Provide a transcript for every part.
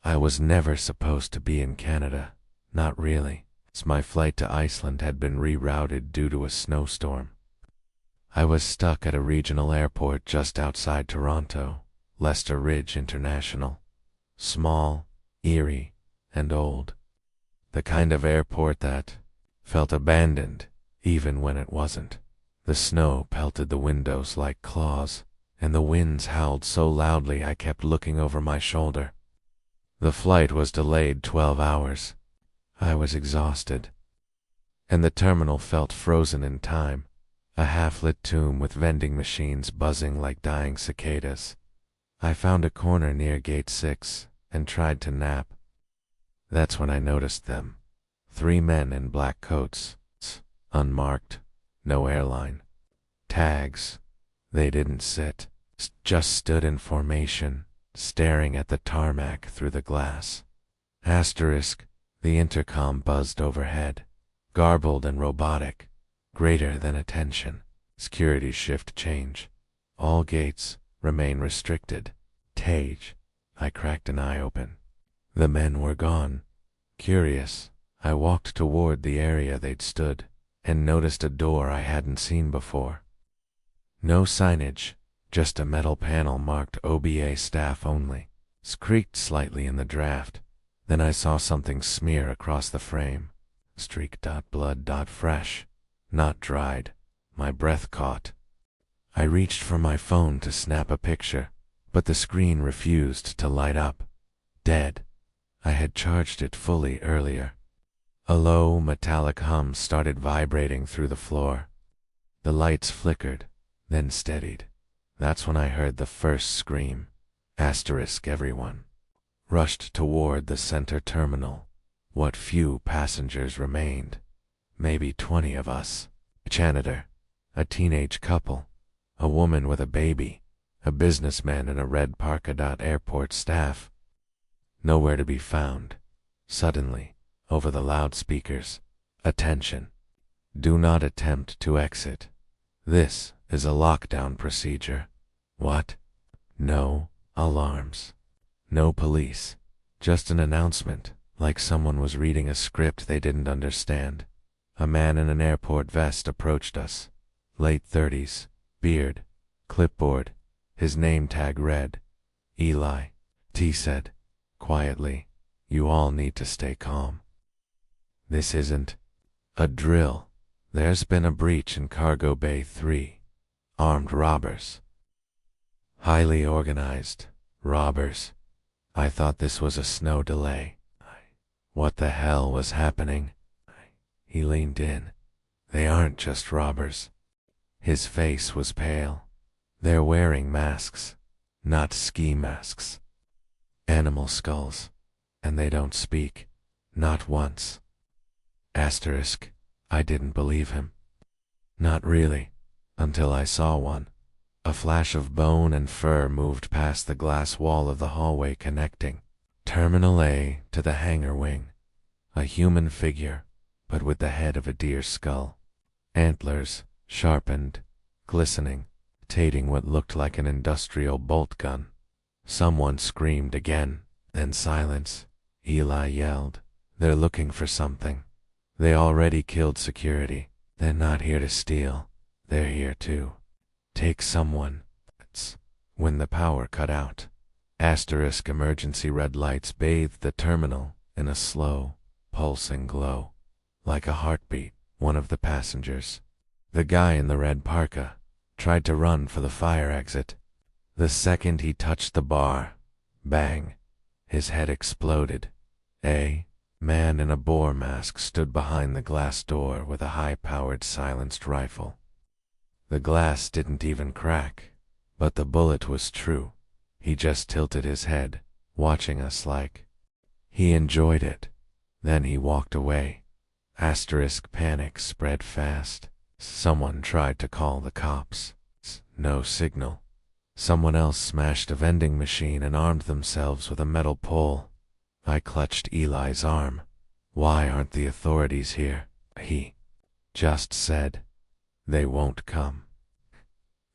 I was never supposed to be in Canada. Not really. My flight to Iceland had been rerouted due to a snowstorm. I was stuck at a regional airport just outside Toronto, Lester Ridge International. Small, eerie, and old. The kind of airport that felt abandoned, even when it wasn't. The snow pelted the windows like claws, and the winds howled so loudly I kept looking over my shoulder. The flight was delayed 12 hours. I was exhausted, and the terminal felt frozen in time, a half-lit tomb with vending machines buzzing like dying cicadas. I found a corner near Gate 6 and tried to nap. That's when I noticed them. 3 men in black coats, unmarked, no airline tags. They didn't sit, just stood in formation, staring at the tarmac through the glass. Asterisk. The intercom buzzed overhead, garbled and robotic, greater than attention. Security shift change. All gates remain restricted. Tage. I cracked an eye open. The men were gone. Curious, I walked toward the area they'd stood and noticed a door I hadn't seen before. No signage, just a metal panel marked OBA staff only. Creaked slightly in the draft. Then I saw something smear across the frame. Streak.blood.fresh. Not dried. My breath caught. I reached for my phone to snap a picture, but the screen refused to light up. Dead. I had charged it fully earlier. A low, metallic hum started vibrating through the floor. The lights flickered, then steadied. That's when I heard the first scream. Asterisk everyone rushed toward the center terminal. What few passengers remained. Maybe 20 of us. A janitor, a teenage couple, a woman with a baby, a businessman in a red parka. Airport staff. Nowhere to be found. Suddenly, over the loudspeakers, attention. Do not attempt to exit. This is a lockdown procedure. What? No alarms. No police. Just an announcement, like someone was reading a script they didn't understand. A man in an airport vest approached us. Late 30s, beard, clipboard, his name tag read. Eli. T said, quietly, "You all need to stay calm. This isn't a drill. There's been a breach in Cargo Bay 3. Armed robbers. Highly organized robbers. I thought this was a snow delay. What the hell was happening?" He leaned in. "They aren't just robbers." His face was pale. "They're wearing masks, not ski masks. Animal skulls. And they don't speak. Not once." Asterisk. I didn't believe him. Not really, until I saw one. A flash of bone and fur moved past the glass wall of the hallway connecting Terminal A to the hangar wing. A human figure, but with the head of a deer's skull. Antlers, sharpened, glistening, tating what looked like an industrial bolt gun. Someone screamed again, then silence. Eli yelled, "They're looking for something. They already killed security. They're not here to steal. They're here to take someone." When the power cut out. Asterisk emergency red lights bathed the terminal in a slow, pulsing glow. Like a heartbeat, one of the passengers, the guy in the red parka, tried to run for the fire exit. The second he touched the bar, bang, his head exploded. A man in a boar mask stood behind the glass door with a high-powered silenced rifle. The glass didn't even crack, but the bullet was true. He just tilted his head, watching us like he enjoyed it. Then he walked away. Asterisk panic spread fast. Someone tried to call the cops. No signal. Someone else smashed a vending machine and armed themselves with a metal pole. I clutched Eli's arm. "Why aren't the authorities here?" He just said. "They won't come.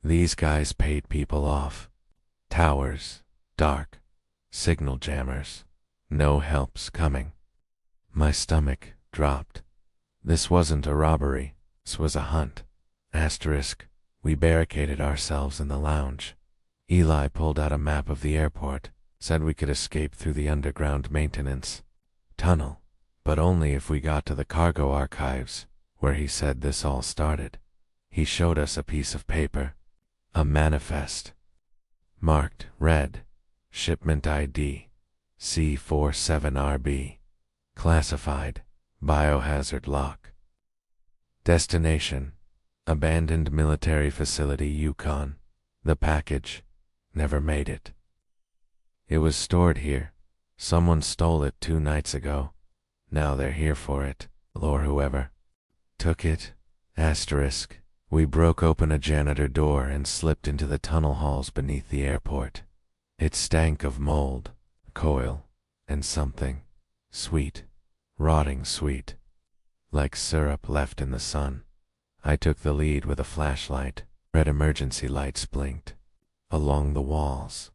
These guys paid people off. Towers, dark, signal jammers, No help's coming. My stomach dropped. This wasn't a robbery. This was a hunt. Asterisk. We barricaded ourselves in the lounge. Eli pulled out a map of the airport, said we could escape through the underground maintenance tunnel, but only if we got to the cargo archives, where he said this all started. He showed us a piece of paper, a manifest, marked red, shipment ID, C47RB, classified, biohazard lock. Destination, abandoned military facility Yukon. The package never made it. It was stored here. Someone stole it 2 nights ago. Now they're here for it, or whoever took it. Asterisk. We broke open a janitor door and slipped into the tunnel halls beneath the airport. It stank of mold, coil, and something sweet, rotting sweet, like syrup left in the sun. I took the lead with a flashlight. Red emergency lights blinked along the walls.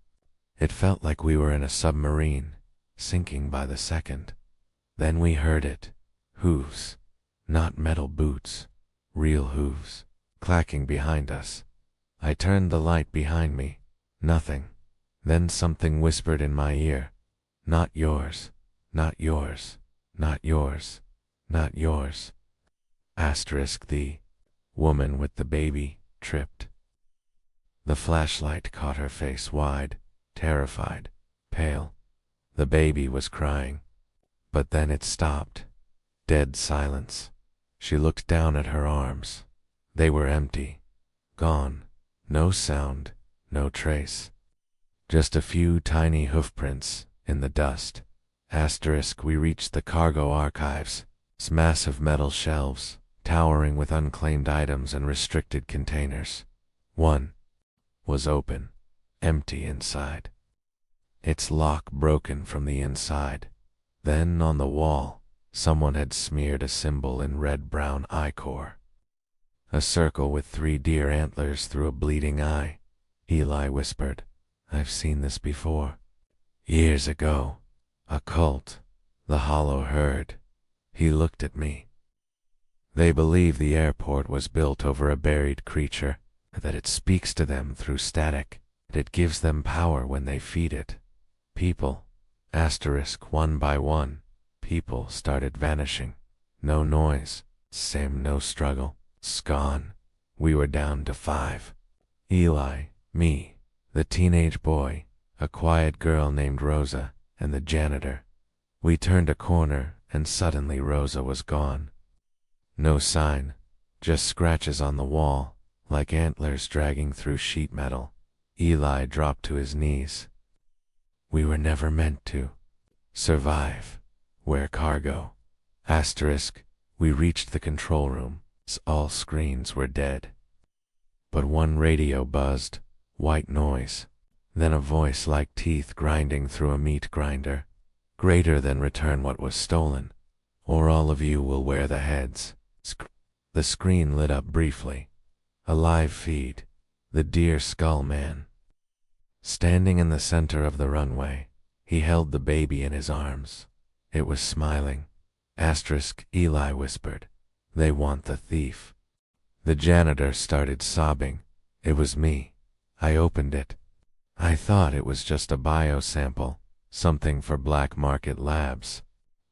It felt like we were in a submarine, sinking by the second. Then we heard it. Hooves. Not metal boots. Real hooves. Clacking behind us. I turned the light behind me. Nothing. Then something whispered in my ear. Not yours. Not yours. Not yours. Not yours. Asterisk. The woman with the baby tripped. The flashlight caught her face wide, terrified, pale. The baby was crying. But then it stopped. Dead silence. She looked down at her arms. They were empty. Gone. No sound, no trace. Just a few tiny hoofprints in the dust. Asterisk. We reached the cargo archives. Massive metal shelves, towering with unclaimed items and restricted containers. One was open, empty inside. Its lock broken from the inside. Then on the wall, someone had smeared a symbol in red-brown ichor. A circle with 3 deer antlers through a bleeding eye. Eli whispered, "I've seen this before. Years ago. A cult. The Hollow Herd." He looked at me. They believe the airport was built over a buried creature, that it speaks to them through static, that it gives them power when they feed it. People, asterisk, one by one, people started vanishing. No noise, no struggle, gone. We were down to 5. Eli, me, the teenage boy, a quiet girl named Rosa, and the janitor. We turned a corner, and suddenly Rosa was gone. No sign, just scratches on the wall, like antlers dragging through sheet metal. Eli dropped to his knees. We were never meant to survive. Wear cargo. Asterisk. We reached the control room. All screens were dead. But one radio buzzed, white noise. Then a voice like teeth grinding through a meat grinder. Greater than return what was stolen, or all of you will wear the heads. The screen lit up briefly. A live feed. The Deer Skull Man. Standing in the center of the runway, he held the baby in his arms. It was smiling. Asterisk. Eli whispered, "They want the thief." The janitor started sobbing. It was me. I opened it. I thought it was just a biosample. Something for black market labs.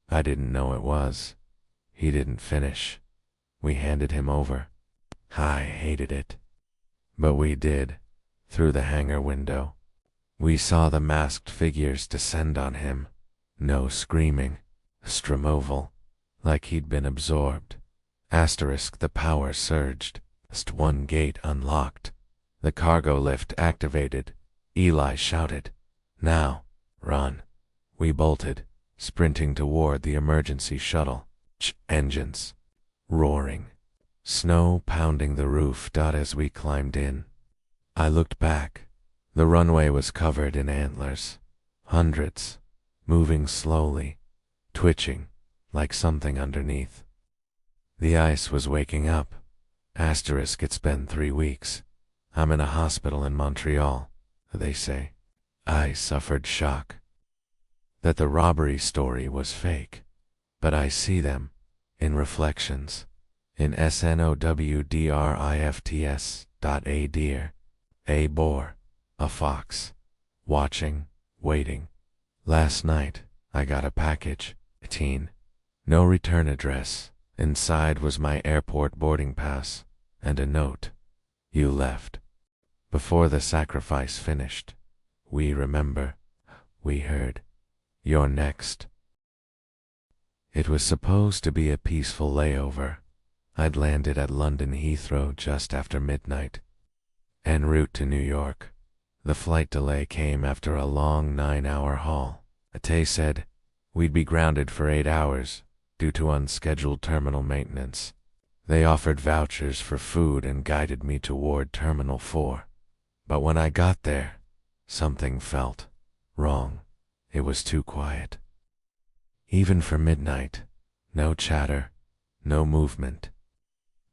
I didn't know it was. He didn't finish. We handed him over. I hated it. But we did. Through the hangar window. We saw the masked figures descend on him. No screaming. Stromoval. Like he'd been absorbed. Asterisk. The power surged. Just one gate unlocked. The cargo lift activated. Eli shouted, "Now. Run." We bolted, sprinting toward the emergency shuttle. Engines roaring. Snow pounding the roof. As we climbed in. I looked back. The runway was covered in antlers. Hundreds. Moving slowly. Twitching, like something underneath. The ice was waking up. Asterisk. It's been 3 weeks. I'm in a hospital in Montreal, they say. I suffered shock. that the robbery story was fake. But I see them, in reflections, in snowdrifts. Deer, a boar, a fox, watching, waiting. Last night, I got a package, no return address. Inside was my airport boarding pass, and a note. You left. Before the sacrifice finished. We remember. We heard. You're next. It was supposed to be a peaceful layover. I'd landed at London Heathrow just after midnight, en route to New York. The flight delay came after a long 9-hour haul. Ate said we'd be grounded for 8 hours due to unscheduled terminal maintenance. They offered vouchers for food and guided me toward Terminal 4. But when I got there, something felt wrong. It was too quiet. Even for midnight, no chatter, no movement.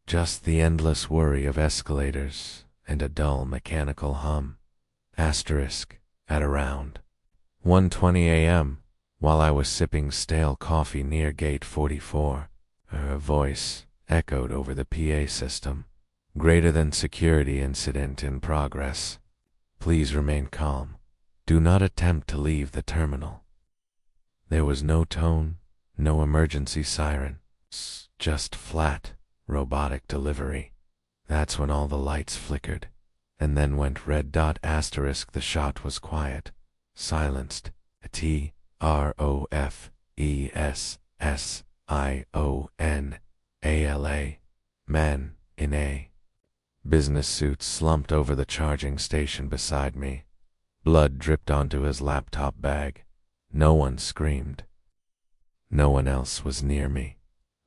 Just the endless worry of escalators and a dull mechanical hum. At around 1:20 a.m., while I was sipping stale coffee near gate 44, a voice echoed over the PA system. Greater than security incident in progress. Please remain calm. Do not attempt to leave the terminal. There was no tone, no emergency siren, just flat, robotic delivery. That's when all the lights flickered, and then went red. The shot was quiet, silenced. TROFESSIONALA. Man in a business suit slumped over the charging station beside me. Blood dripped onto his laptop bag. No one screamed. No one else was near me.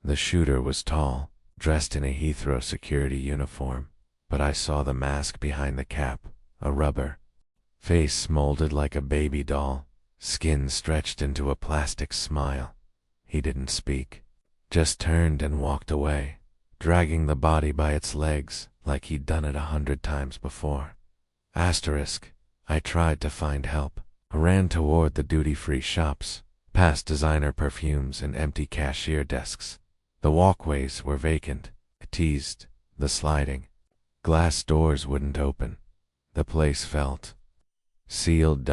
The shooter was tall, dressed in a Heathrow security uniform, but I saw the mask behind the cap, a rubber. Face molded like a baby doll, skin stretched into a plastic smile. He didn't speak, just turned and walked away, dragging the body by its legs like he'd done it 100 times before. I tried to find help. I ran toward the duty-free shops, past designer perfumes and empty cashier desks. The walkways were vacant. I teased. The sliding glass doors wouldn't open. The place felt sealed.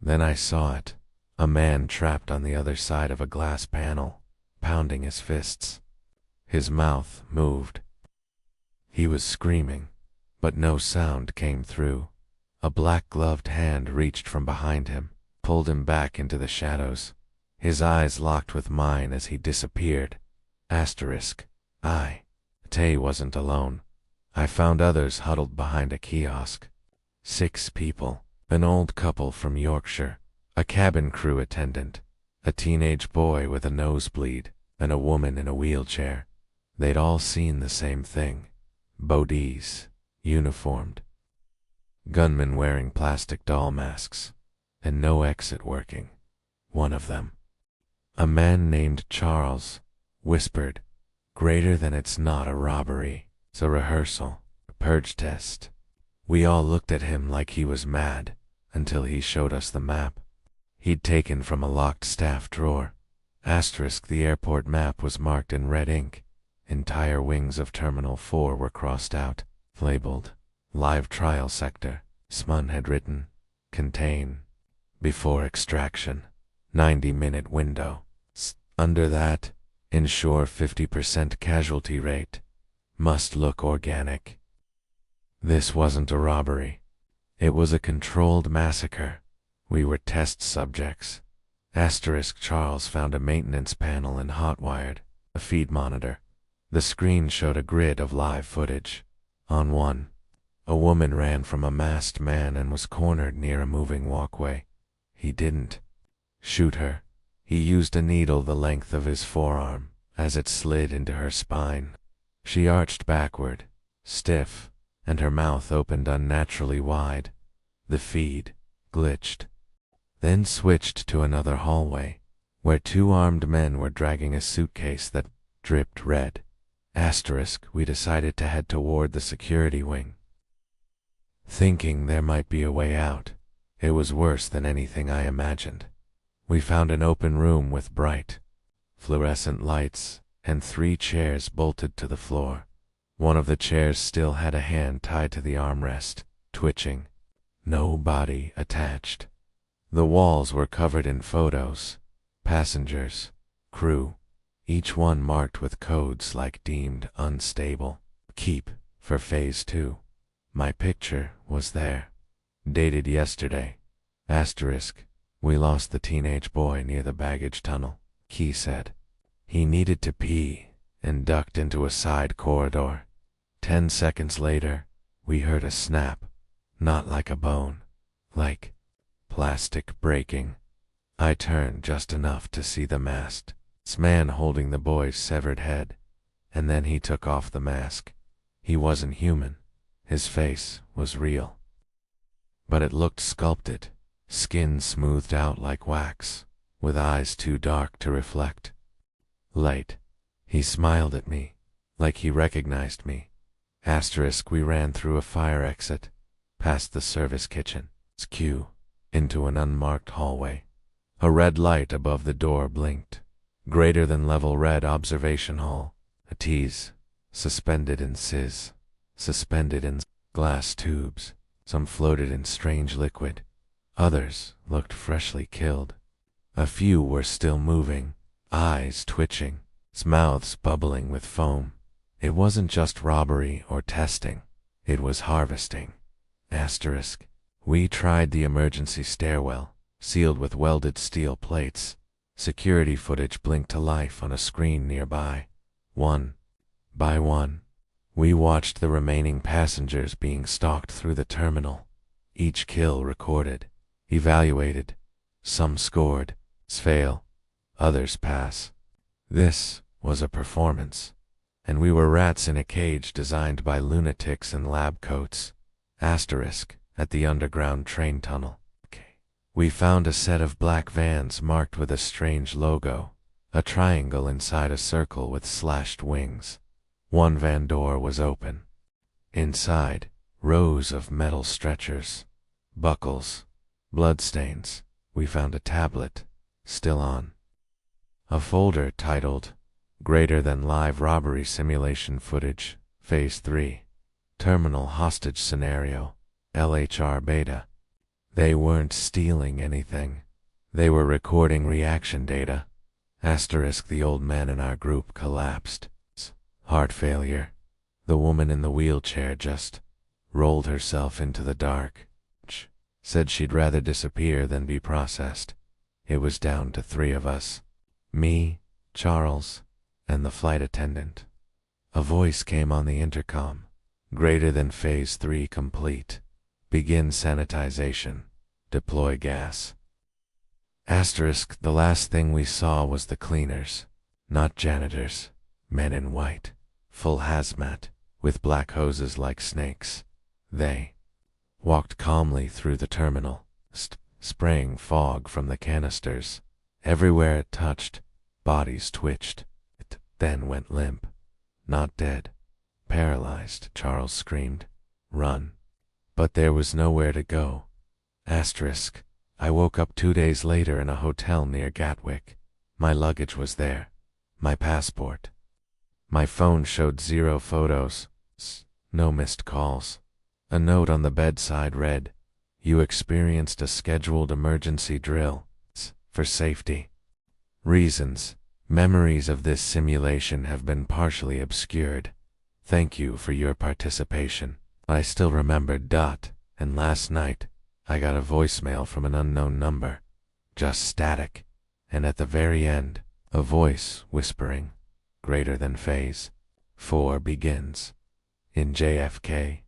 Then I saw it. A man trapped on the other side of a glass panel, pounding his fists. His mouth moved. He was screaming, but no sound came through. A black-gloved hand reached from behind him, pulled him back into the shadows. His eyes locked with mine as he disappeared. Tay wasn't alone. I found others huddled behind a kiosk. 6 people, an old couple from Yorkshire, a cabin crew attendant, a teenage boy with a nosebleed, and a woman in a wheelchair. They'd all seen the same thing. Bodies, uniformed. Gunmen wearing plastic doll masks, and no exit working. One of them, a man named Charles, whispered, "Greater than it's not a robbery. It's a rehearsal, a purge test." We all looked at him like he was mad, until he showed us the map he'd taken from a locked staff drawer. The airport map was marked in red ink. Entire wings of Terminal 4 were crossed out, labeled Live Trial Sector. Smun had written, Contain, Before Extraction, 90-minute window. Under that, ensure 50% casualty rate. Must look organic. This wasn't a robbery. It was a controlled massacre. We were test subjects. Charles found a maintenance panel and hot-wired a feed monitor. The screen showed a grid of live footage. On one, a woman ran from a masked man and was cornered near a moving walkway. He didn't shoot her. He used a needle the length of his forearm as it slid into her spine. She arched backward, stiff, and her mouth opened unnaturally wide. The feed glitched, then switched to another hallway, where 2 armed men were dragging a suitcase that dripped red. We decided to head toward the security wing, thinking there might be a way out. It was worse than anything I imagined. We found an open room with bright, fluorescent lights and 3 chairs bolted to the floor. One of the chairs still had a hand tied to the armrest, twitching. No body attached. The walls were covered in photos. Passengers, crew, each one marked with codes like deemed unstable. Keep for phase 2. My picture was there. Dated yesterday. Asterisk. We lost the teenage boy near the baggage tunnel, Key said. He needed to pee and ducked into a side corridor. 10 seconds later, we heard a snap. Not like a bone. Like plastic breaking. I turned just enough to see the masked man holding the boy's severed head, and then he took off the mask. He wasn't human. His face was real. But it looked sculpted, skin smoothed out like wax, with eyes too dark to reflect light. He smiled at me, like he recognized me. Asterisk. We ran through a fire exit, past the service kitchen, queue, into an unmarked hallway. A red light above the door blinked. Greater than level red observation hall. A tease, suspended in suspended in glass tubes. Some floated in strange liquid. Others looked freshly killed. A few were still moving, eyes twitching, mouths bubbling with foam. It wasn't just robbery or testing. It was harvesting. Asterisk. We tried the emergency stairwell, sealed with welded steel plates. Security footage blinked to life on a screen nearby. One by one, we watched the remaining passengers being stalked through the terminal. Each kill recorded, evaluated. Some scored, fail, others pass. This was a performance, and we were rats in a cage designed by lunatics in lab coats. Asterisk. At the underground train tunnel. We found a set of black vans marked with a strange logo, a triangle inside a circle with slashed wings. One van door was open. Inside, rows of metal stretchers, buckles, bloodstains. We found a tablet, still on. A folder titled, Greater Than Live Robbery Simulation Footage, Phase 3, Terminal Hostage Scenario, LHR Beta. They weren't stealing anything. They were recording reaction data. Asterisk. The old man in our group collapsed. Heart failure. The woman in the wheelchair just rolled herself into the dark. Said she'd rather disappear than be processed. It was down to 3 of us. Me, Charles, and the flight attendant. A voice came on the intercom. Greater than phase 3 complete. Begin sanitization. Deploy gas. Asterisk. The last thing we saw was the cleaners. Not janitors. Men in white. Full hazmat, with black hoses like snakes. They walked calmly through the terminal, spraying fog from the canisters. Everywhere it touched, bodies twitched. It then went limp. Not dead. Paralyzed, Charles screamed. Run. But there was nowhere to go. Asterisk. I woke up 2 days later in a hotel near Gatwick. My luggage was there. My passport. My phone showed 0 photos. No missed calls. A note on the bedside read, You experienced a scheduled emergency drill. For safety reasons, memories of this simulation have been partially obscured. Thank you for your participation. I still remember. And last night, I got a voicemail from an unknown number. Just static. And at the very end, a voice whispering, Greater than phase 4 begins. In JFK.